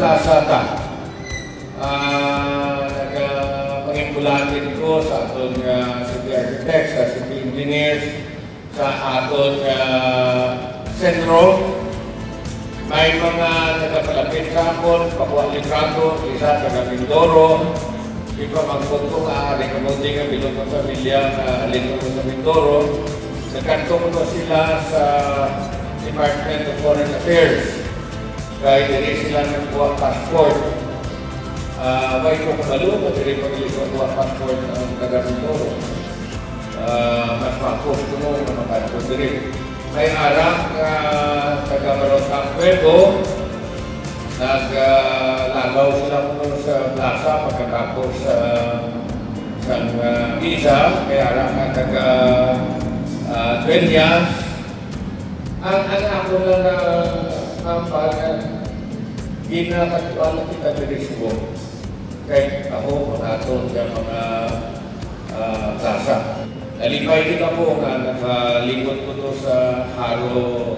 plaza ta. Nag-pangimbulan ko sa atong city architects, sa city engineers, sa atong sentro. May mga nagpalapit sa akon, Papua Litrato, isa sa Mindoro. Di pa magpunto nga, alikamundi nga bilog ng pamilya na alin ko sa Mindoro. Nagkanto ko sila sa Department of Foreign Affairs. Kaya diri sila nagkuha passport. May ko kabalo na diri pagili ko nagkuha passport ng taga Mindoro. Mas mapos ko na makanto diri. May arang taga Marotang Pueblo, naglagaw sila mo sa plaza pagkatapos sa isa, may arang nga taga Dueñas. Ang ako lang kampanan, ginakatuan kita diri Cebu. Kahit ako, makaton sa mga plaza. Nalipay din ako nga nakalingkod ko to sa Haro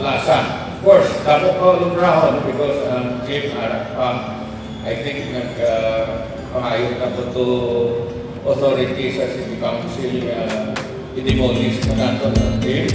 Plaza. Of course, dapat ko lumrahon because Chief Arak pa, I think nagpangayot na po to authority sa City Council i-demolish na nato ng team.